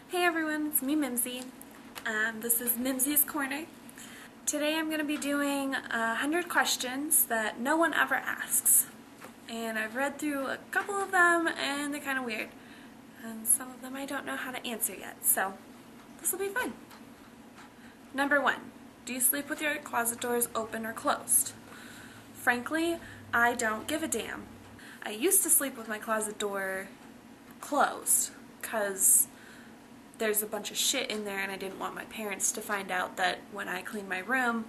Hey everyone, it's me Mimzy. This is Mimzy's Corner. Today I'm going to be doing 100 questions that no one ever asks. And I've read through a couple of them and they're kind of weird. And some of them I don't know how to answer yet, so this will be fun. Number 1. Do you sleep with your closet doors open or closed? Frankly, I don't give a damn. I used to sleep with my closet door closed because there's a bunch of shit in there and I didn't want my parents to find out that when I clean my room,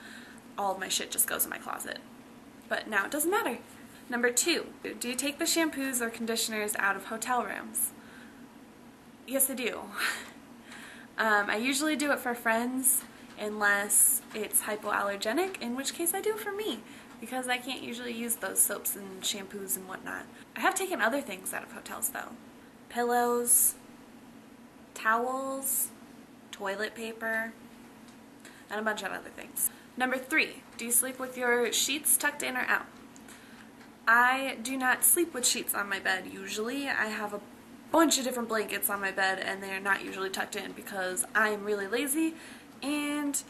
all of my shit just goes in my closet. But now it doesn't matter. Number 2, do you take the shampoos or conditioners out of hotel rooms? Yes, I do. I usually do it for friends unless it's hypoallergenic, in which case I do it for me because I can't usually use those soaps and shampoos and whatnot. I have taken other things out of hotels though. Pillows, towels, toilet paper, and a bunch of other things. Number 3, do you sleep with your sheets tucked in or out? I do not sleep with sheets on my bed usually. I have a bunch of different blankets on my bed and they're not usually tucked in because I'm really lazy and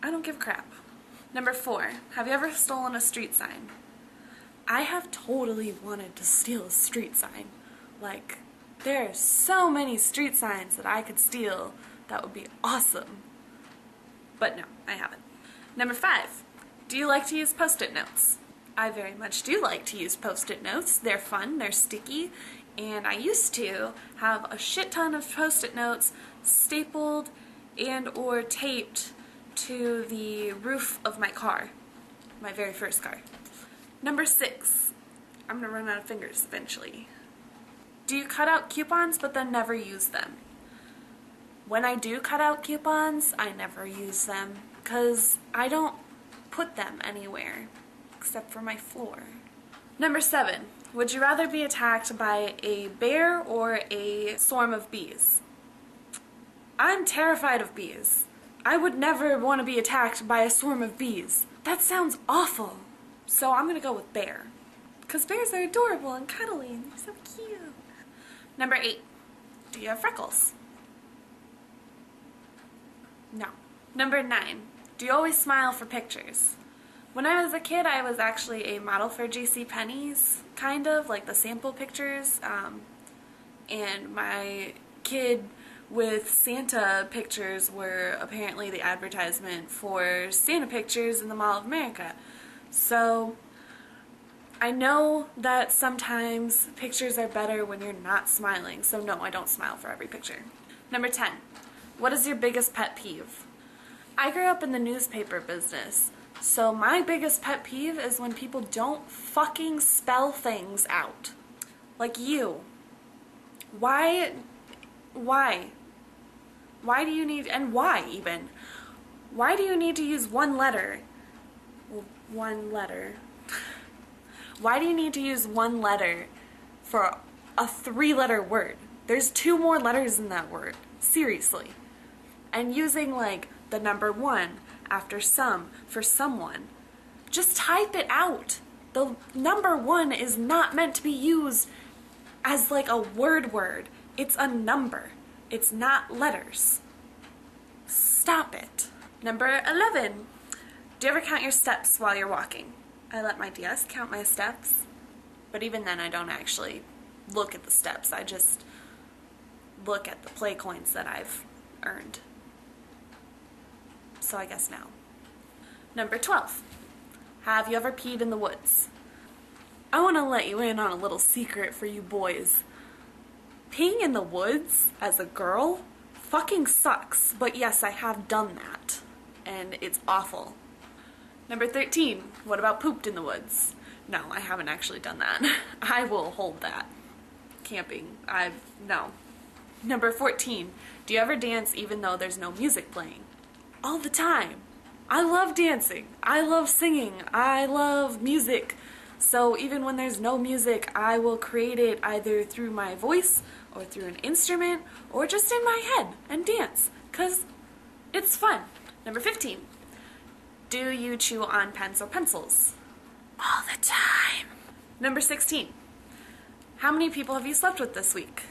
I don't give a crap. Number 4, have you ever stolen a street sign? I have totally wanted to steal a street sign. Like, there are so many street signs that I could steal that would be awesome. But no, I haven't. Number 5, do you like to use post-it notes? I very much do like to use post-it notes. They're fun, they're sticky, and I used to have a shit ton of post-it notes stapled and or taped to the roof of my car, my very first car. Number 6, I'm gonna run out of fingers eventually. Do you cut out coupons but then never use them? When I do cut out coupons, I never use them because I don't put them anywhere except for my floor. Number 7, would you rather be attacked by a bear or a swarm of bees? I'm terrified of bees. I would never want to be attacked by a swarm of bees. That sounds awful. So I'm gonna go with bear. Because bears are adorable and cuddly and they're so cute. Number 8, do you have freckles? No. Number 9, do you always smile for pictures? When I was a kid, I was actually a model for JCPenney's, kind of, like the sample pictures, and my kid with Santa pictures were apparently the advertisement for Santa pictures in the Mall of America. So I know that sometimes pictures are better when you're not smiling, so no, I don't smile for every picture. Number 10, what is your biggest pet peeve? I grew up in the newspaper business, so my biggest pet peeve is when people don't fucking spell things out. Like you. Why do you need, and why even? Why do you need to use one letter? Well, one letter. Why do you need to use one letter for a 3-letter word? There's 2 more letters in that word. Seriously. And using like the number 1 after some for someone. Just type it out. The number 1 is not meant to be used as like a word. It's a number. It's not letters. Stop it. Number 11. Do you ever count your steps while you're walking? I let my DS count my steps, but even then I don't actually look at the steps. I just look at the play coins that I've earned. So I guess no. Number 12. Have you ever peed in the woods? I want to let you in on a little secret for you boys. Peeing in the woods as a girl fucking sucks, but yes, I have done that, and it's awful. Number 13, what about pooped in the woods? No, I haven't actually done that. I will hold that. Camping, no. Number 14, do you ever dance even though there's no music playing? All the time. I love dancing. I love singing. I love music. So even when there's no music, I will create it either through my voice or through an instrument or just in my head and dance, because it's fun. Number 15. Do you chew on pens or pencils? All the time. Number 16. How many people have you slept with this week?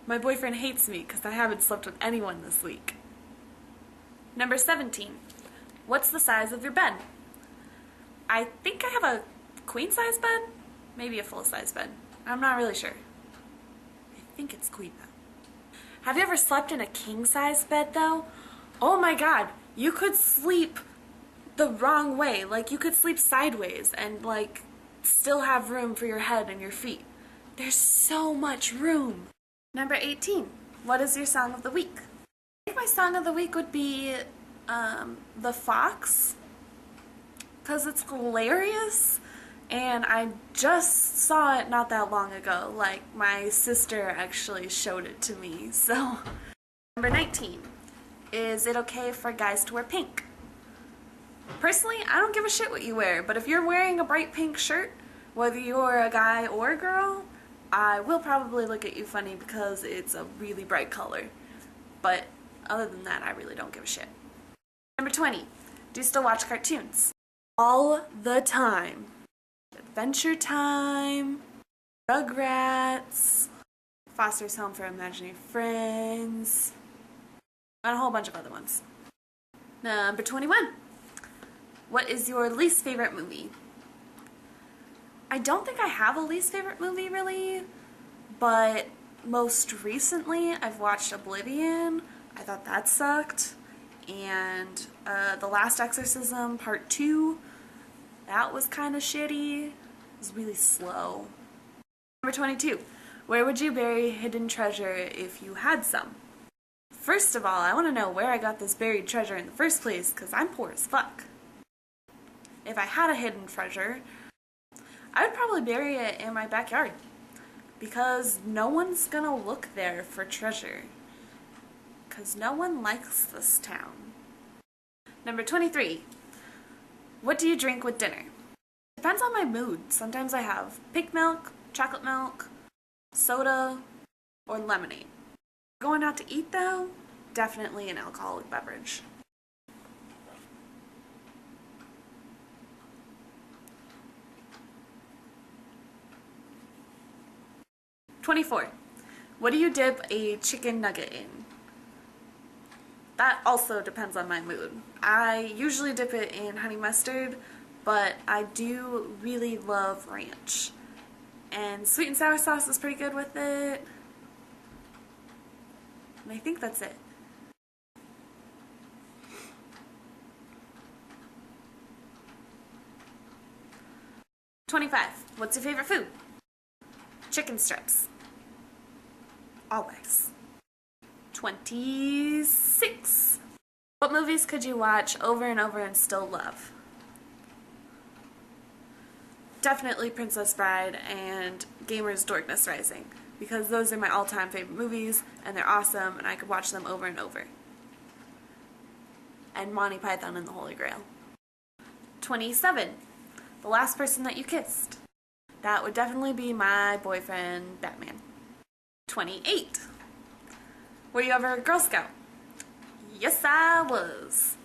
My boyfriend hates me because I haven't slept with anyone this week. Number 17. What's the size of your bed? I think I have a queen-size bed, maybe a full-size bed. I'm not really sure. I think it's queen though. Have you ever slept in a king-size bed though? Oh my god, you could sleep the wrong way. Like you could sleep sideways and like still have room for your head and your feet. There's so much room. Number 18. What is your song of the week? I think my song of the week would be The Fox, because it's hilarious and I just saw it not that long ago. Like my sister actually showed it to me. So number 19. Is it okay for guys to wear pink? Personally, I don't give a shit what you wear, but if you're wearing a bright pink shirt, whether you're a guy or a girl, I will probably look at you funny because it's a really bright color. But other than that, I really don't give a shit. Number 20. Do you still watch cartoons? All the time. Adventure Time, Rugrats, Foster's Home for Imaginary Friends, and a whole bunch of other ones. Number 21. What is your least favorite movie? I don't think I have a least favorite movie really, but most recently I've watched Oblivion. I thought that sucked. And The Last Exorcism Part 2, that was kind of shitty. It was really slow. Number 22. Where would you bury hidden treasure if you had some? First of all, I want to know where I got this buried treasure in the first place, because I'm poor as fuck. If I had a hidden treasure, I would probably bury it in my backyard, because no one's gonna look there for treasure, because no one likes this town. Number 23. What do you drink with dinner? Depends on my mood. Sometimes I have pink milk, chocolate milk, soda, or lemonade. Going out to eat though, definitely an alcoholic beverage. '24. What do you dip a chicken nugget in? That also depends on my mood. I usually dip it in honey mustard, but I do really love ranch. And sweet and sour sauce is pretty good with it. And I think that's it. '25. What's your favorite food? Chicken strips. Always. 26. What movies could you watch over and over and still love? Definitely Princess Bride and Gamer's Darkness Rising, because those are my all-time favorite movies and they're awesome and I could watch them over and over. And Monty Python and the Holy Grail. 27. The last person that you kissed. That would definitely be my boyfriend, Batman. 28. Were you ever a Girl Scout? Yes, I was.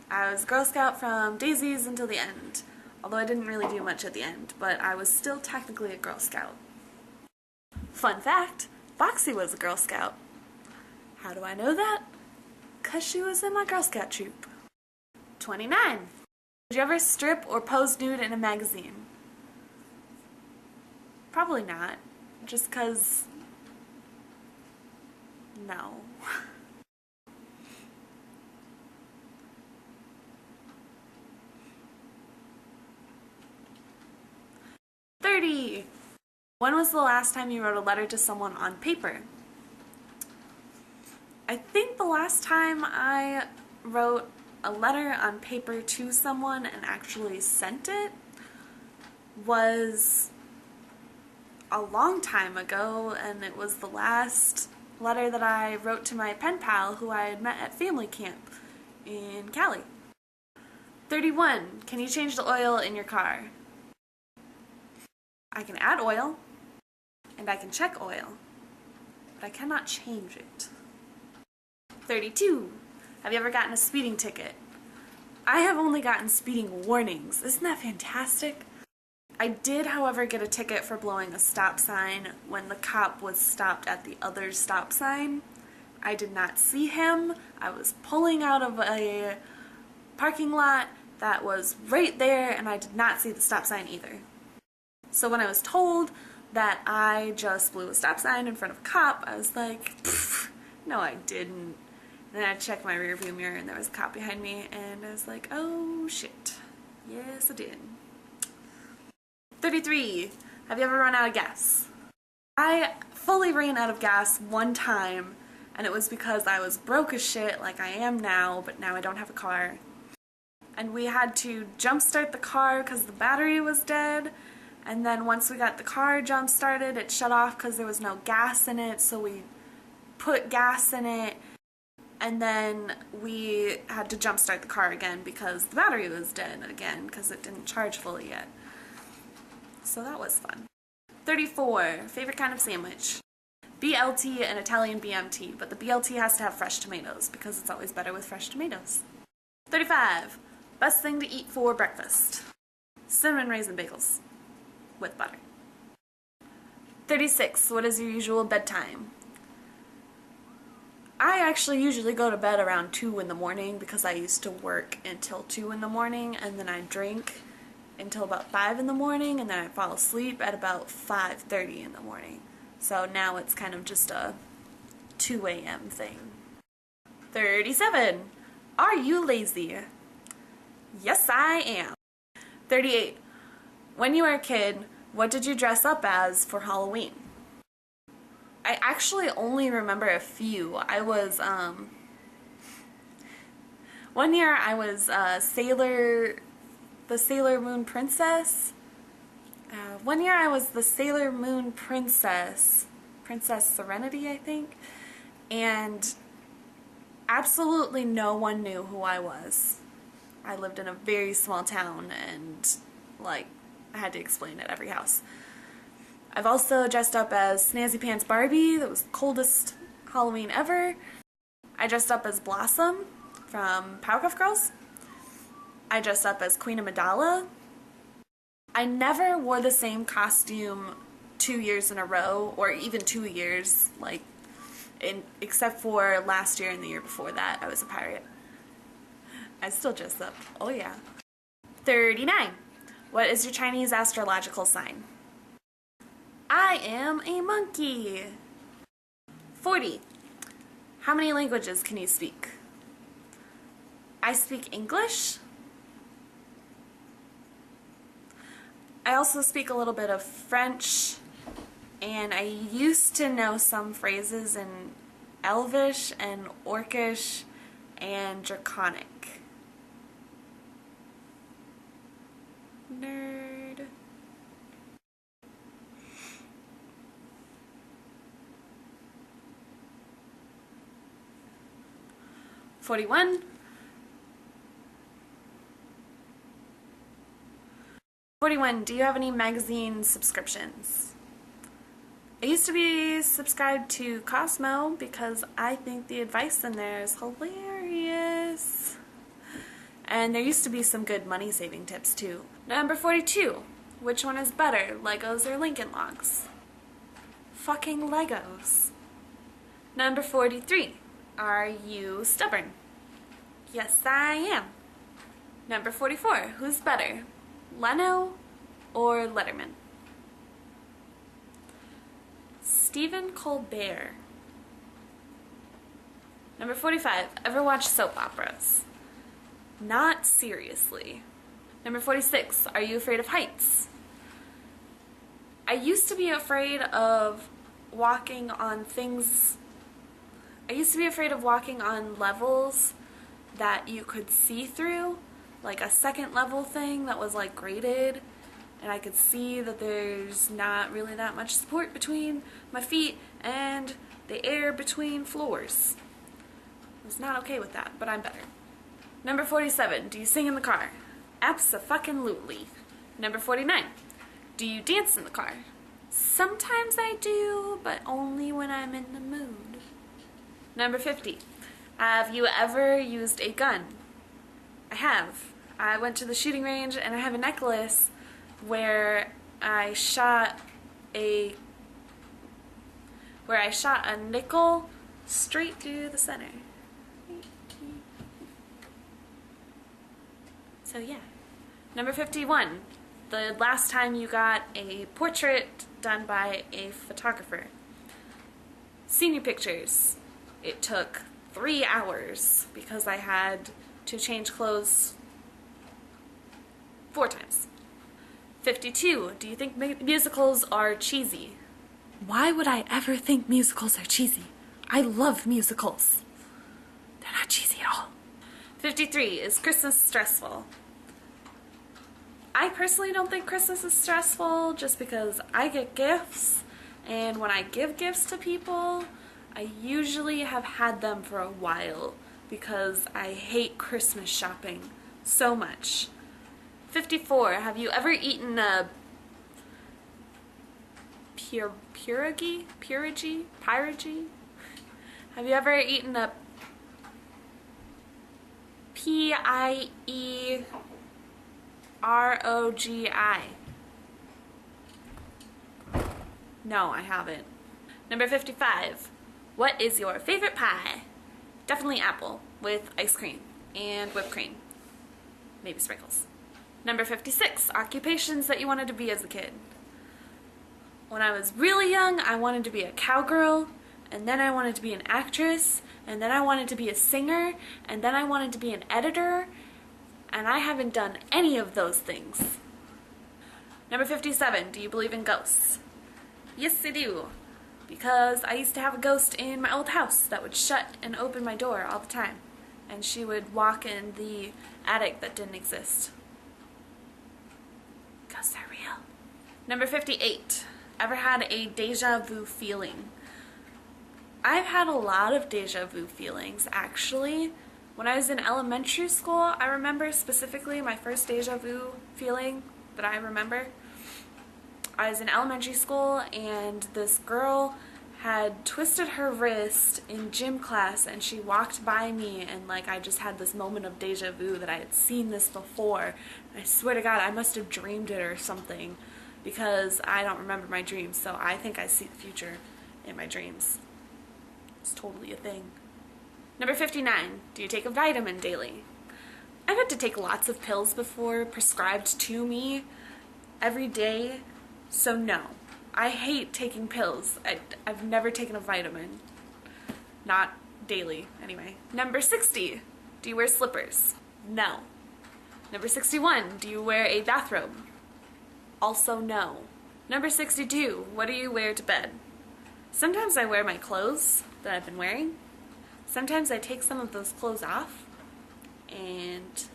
I was Girl Scout from Daisies until the end. Although I didn't really do much at the end, but I was still technically a Girl Scout. Fun fact, Foxy was a Girl Scout. How do I know that? 'Cause she was in my Girl Scout troop. 29. Did you ever strip or pose nude in a magazine? Probably not. Just 'cause... no. 30. When was the last time you wrote a letter to someone on paper? I think the last time I wrote a letter on paper to someone and actually sent it was a long time ago, and it was the last letter that I wrote to my pen pal who I had met at family camp in Cali. 31. Can you change the oil in your car? I can add oil, and I can check oil, but I cannot change it. 32. Have you ever gotten a speeding ticket? I have only gotten speeding warnings. Isn't that fantastic? I did, however, get a ticket for blowing a stop sign when the cop was stopped at the other stop sign. I did not see him. I was pulling out of a parking lot that was right there, and I did not see the stop sign either. So when I was told that I just blew a stop sign in front of a cop, I was like, no I didn't. And then I checked my rearview mirror and there was a cop behind me, and I was like, oh shit, yes I did. 33. Have you ever run out of gas? I fully ran out of gas one time, and it was because I was broke as shit like I am now, but now I don't have a car. And we had to jump start the car because the battery was dead, and then once we got the car jump started, it shut off because there was no gas in it, so we put gas in it, and then we had to jump start the car again because the battery was dead again because it didn't charge fully yet. So that was fun. 34. Favorite kind of sandwich? BLT and Italian BMT, but the BLT has to have fresh tomatoes because it's always better with fresh tomatoes. 35. Best thing to eat for breakfast? Cinnamon raisin bagels with butter. 36. What is your usual bedtime? I actually usually go to bed around 2 in the morning because I used to work until 2 in the morning, and then I drink until about 5 in the morning, and then I fall asleep at about 5:30 in the morning. So now it's kind of just a 2 a.m. thing. 37. Are you lazy? Yes, I am. 38. When you were a kid, what did you dress up as for Halloween? I actually only remember a few. I was, one year I was the Sailor Moon Princess. One year I was the Sailor Moon Princess, Princess Serenity, I think, and absolutely no one knew who I was. I lived in a very small town, and like I had to explain at every house. I've also dressed up as Snazzy Pants Barbie. That was the coldest Halloween ever. I dressed up as Blossom from Powerpuff Girls. I dressed up as Queen Amidala. I never wore the same costume 2 years in a row, or even 2 years, like, except for last year and the year before that. I was a pirate. I still dress up. Oh yeah. 39. What is your Chinese astrological sign? I am a monkey. 40. How many languages can you speak? I speak English. I also speak a little bit of French, and I used to know some phrases in Elvish and Orcish and Draconic. Nerd. $41. 41. Do you have any magazine subscriptions? I used to be subscribed to Cosmo because I think the advice in there is hilarious. And there used to be some good money saving tips too. Number 42. Which one is better, Legos or Lincoln Logs? Fucking Legos. Number 43. Are you stubborn? Yes, I am. Number 44. Who's better, Leno or Letterman? Stephen Colbert. Number 45. Ever watch soap operas? Not seriously. Number 46. Are you afraid of heights? I used to be afraid of walking on things. I used to be afraid of walking on levels that you could see through, like a second level thing that was like graded, and I could see that there's not really that much support between my feet and the air between floors. I was not okay with that, but I'm better. Number 47. Do you sing in the car? Abso-fucking-lutely. Number 49. Do you dance in the car? Sometimes I do, but only when I'm in the mood. Number 50. Have you ever used a gun? I have. I went to the shooting range and I have a necklace where I shot a nickel straight through the center. So yeah. Number 51. The last time you got a portrait done by a photographer. Senior pictures. It took 3 hours because I had to change clothes 4 times. 52. Do you think musicals are cheesy? Why would I ever think musicals are cheesy? I love musicals. They're not cheesy at all. 53. Is Christmas stressful? I personally don't think Christmas is stressful just because I get gifts, and when I give gifts to people, I usually have had them for a while because I hate Christmas shopping so much. 54. Have you ever eaten a pierogi? Have you ever eaten a P-I-E-R-O-G-I? No, I haven't. Number 55. What is your favorite pie? Definitely apple with ice cream and whipped cream. Maybe sprinkles. Number 56. Occupations that you wanted to be as a kid. When I was really young, I wanted to be a cowgirl, and then I wanted to be an actress, and then I wanted to be a singer, and then I wanted to be an editor, and I haven't done any of those things. Number 57. Do you believe in ghosts? Yes, I do. Because I used to have a ghost in my old house that would shut and open my door all the time. And she would walk in the attic that didn't exist. Ghosts are real. Number 58. Ever had a deja vu feeling? I've had a lot of deja vu feelings, actually. When I was in elementary school, I remember specifically my first deja vu feeling that I remember. I was in elementary school and this girl had twisted her wrist in gym class and she walked by me and like I just had this moment of deja vu that I had seen this before. I swear to God, I must have dreamed it or something because I don't remember my dreams, so I think I see the future in my dreams. It's totally a thing. Number 59. Do you take a vitamin daily? I've had to take lots of pills before prescribed to me every day, so no. I hate taking pills. I've never taken a vitamin. Not daily, anyway. Number 60. Do you wear slippers? No. Number 61. Do you wear a bathrobe? Also no. Number 62. What do you wear to bed? Sometimes I wear my clothes that I've been wearing. Sometimes I take some of those clothes off and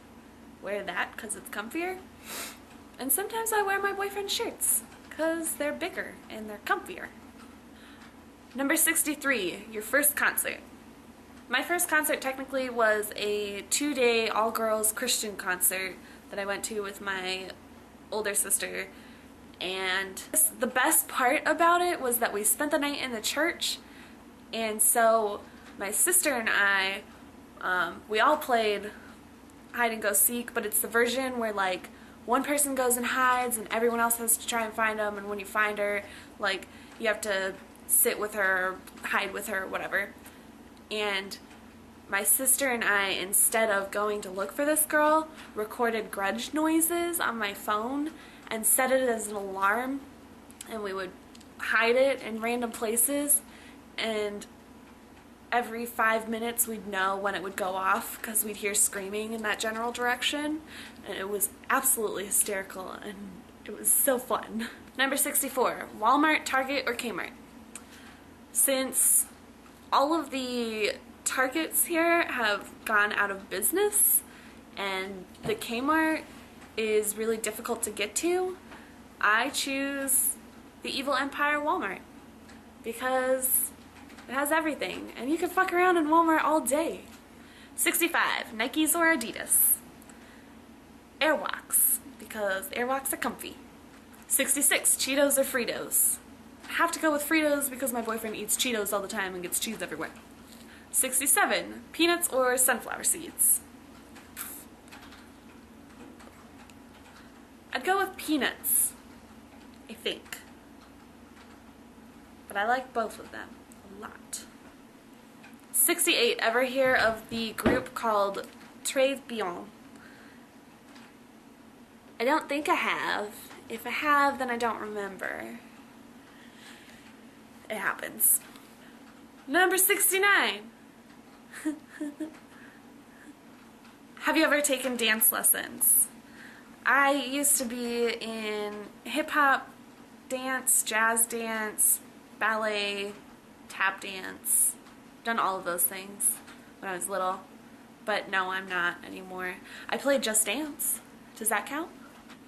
wear that because it's comfier. And sometimes I wear my boyfriend's shirts because they're bigger and they're comfier. Number 63, your first concert. My first concert technically was a 2-day all-girls Christian concert that I went to with my older sister. And the best part about it was that we spent the night in the church, and so my sister and I, we all played hide and go seek, but it's the version where like one person goes and hides and everyone else has to try and find them, and when you find her, like you have to sit with her, hide with her, whatever. And my sister and I, instead of going to look for this girl, recorded grudge noises on my phone and set it as an alarm, and we would hide it in random places, and every 5 minutes we'd know when it would go off because we'd hear screaming in that general direction, and it was absolutely hysterical and it was so fun. Number 64, Walmart, Target, or Kmart? Since all of the Targets here have gone out of business and the Kmart is really difficult to get to, I choose the evil empire Walmart because it has everything and you can fuck around in Walmart all day. 65, Nikes or Adidas? Airwalks, because Airwalks are comfy. 66, Cheetos or Fritos? I have to go with Fritos because my boyfriend eats Cheetos all the time and gets cheese everywhere. 67, peanuts or sunflower seeds? I'd I'd go with peanuts, I think. But I like both of them a lot. 68. Ever hear of the group called Très Bien? I don't think I have. If I have, then I don't remember. It happens. Number 69. Have you ever taken dance lessons? I used to be in hip-hop, dance, jazz dance, ballet, tap dance. Done all of those things when I was little. But no, I'm not anymore. I played Just Dance. Does that count?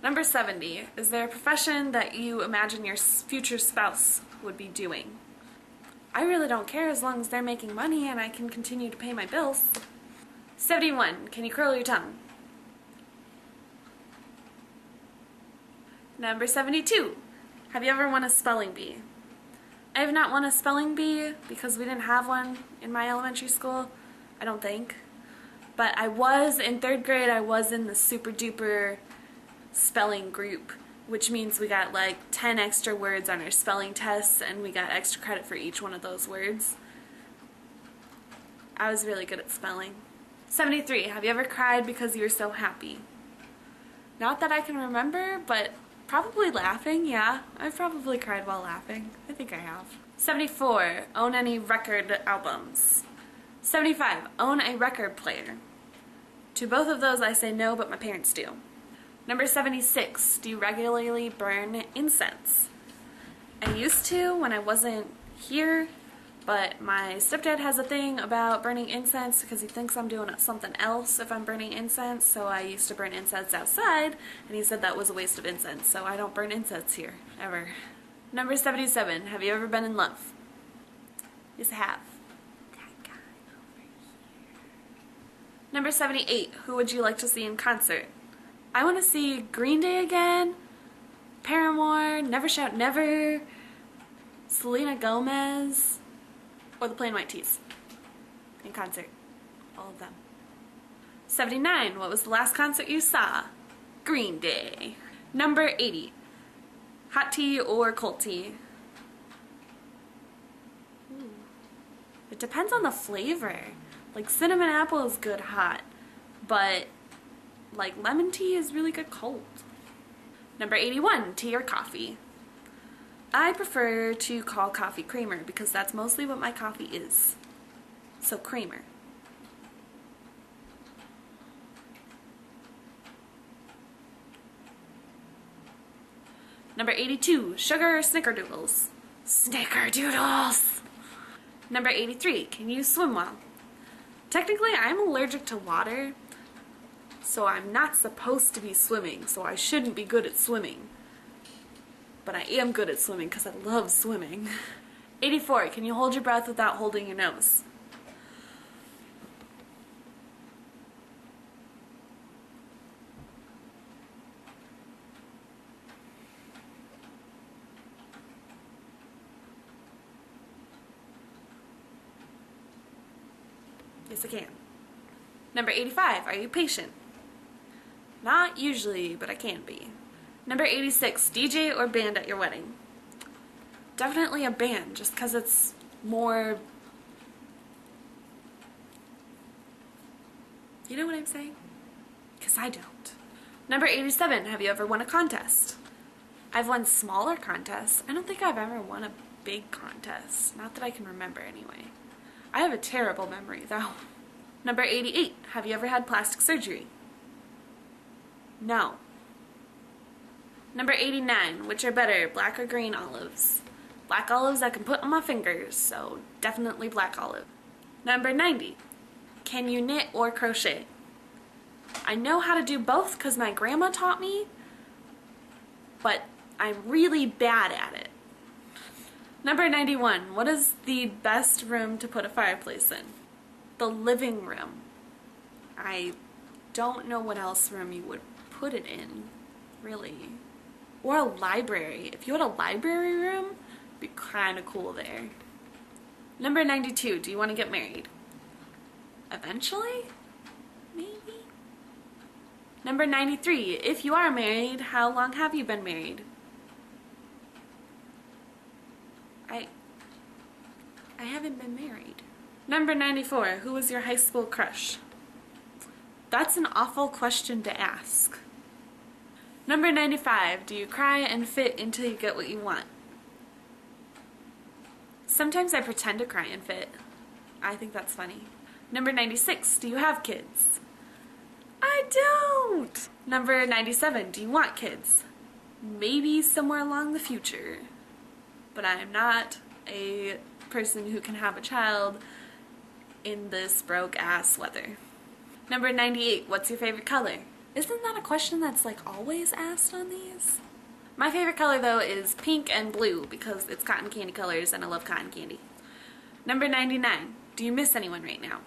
Number 70. Is there a profession that you imagine your future spouse would be doing? I really don't care as long as they're making money and I can continue to pay my bills. 71. Can you curl your tongue? Number 72. Have you ever won a spelling bee? I have not won a spelling bee because we didn't have one in my elementary school, I don't think. But I was, in 3rd grade, I was in the super duper spelling group, which means we got like 10 extra words on our spelling tests and we got extra credit for each one of those words. I was really good at spelling. 73. Have you ever cried because you were so happy? Not that I can remember, but probably laughing, yeah. I've probably cried while laughing. I think I have. 74. Own any record albums? 75. Own a record player? To both of those I say no, but my parents do. Number 76. Do you regularly burn incense? I used to when I wasn't here, but my stepdad has a thing about burning incense because he thinks I'm doing something else if I'm burning incense, so I used to burn incense outside, and he said that was a waste of incense, so I don't burn incense here, ever. Number 77. Have you ever been in love? Yes, I have. That guy over here. Number 78. Who would you like to see in concert? I want to see Green Day again, Paramore, Never Shout Never, Selena Gomez, or the Plain White T's in concert. All of them. 79. What was the last concert you saw? Green Day. Number 80. Hot tea or cold tea? Ooh. It depends on the flavor. Like cinnamon apple is good hot, but like lemon tea is really good cold. Number 81. Tea or coffee? I prefer to call coffee creamer because that's mostly what my coffee is. So creamer. Number 82. Sugar or snickerdoodles? Snickerdoodles! Number 83. Can you swim well? Technically, I'm allergic to water, so I'm not supposed to be swimming, so I shouldn't be good at swimming. But I am good at swimming because I love swimming. 84. Can you hold your breath without holding your nose? Yes, I can. Number 85. Are you patient? Not usually, but I can be. Number 86. DJ or band at your wedding? Definitely a band, just because it's more... You know what I'm saying? Because I don't. Number 87. Have you ever won a contest? I've won smaller contests. I don't think I've ever won a big contest. Not that I can remember anyway. I have a terrible memory though. Number 88. Have you ever had plastic surgery? No. Number 89. Which are better, black or green olives? Black olives I can put on my fingers, so definitely black olive. Number 90. Can you knit or crochet? I know how to do both because my grandma taught me, but I'm really bad at it. Number 91. What is the best room to put a fireplace in? The living room. I don't know what else room you would put it in, really. Or a library. If you had a library room, it'd be kind of cool there. Number 92. Do you want to get married? Eventually? Maybe? Number 93, if you are married, how long have you been married? I haven't been married. Number 94, who was your high school crush? That's an awful question to ask. Number 95, do you cry and fit until you get what you want? Sometimes I pretend to cry and fit. I think that's funny. Number 96, do you have kids? I don't! Number 97, do you want kids? Maybe somewhere along the future. But I am not a person who can have a child in this broke ass weather. Number 98, what's your favorite color? Isn't that a question that's like always asked on these? My favorite color though is pink and blue because it's cotton candy colors and I love cotton candy. Number 99, do you miss anyone right now?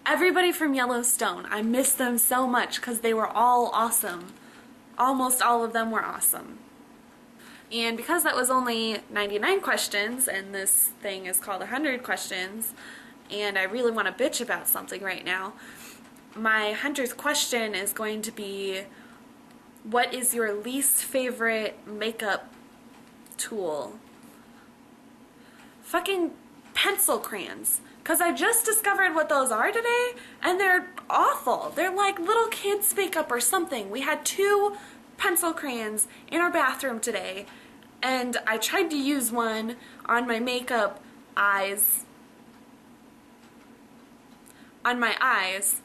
Everybody from Yellowstone. I miss them so much because they were all awesome. Almost all of them were awesome. And because that was only 99 questions and this thing is called 100 questions and I really want to bitch about something right now, my 100th question is going to be, what is your least favorite makeup tool? Fucking pencil crayons. Because I just discovered what those are today and they're awful. They're like little kids' makeup or something. We had 2 pencil crayons in our bathroom today and I tried to use one on my makeup eyes, on my eyes,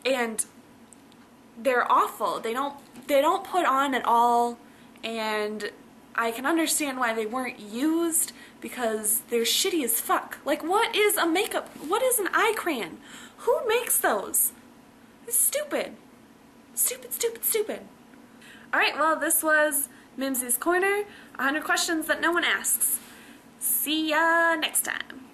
and they're awful. They don't put on at all, and I can understand why they weren't used because they're shitty as fuck. Like, what is an eye crayon? Who makes those? It's stupid. Stupid, stupid, stupid. Alright, well, this was Mimzy's Corner, 100 questions that no one asks. See ya next time.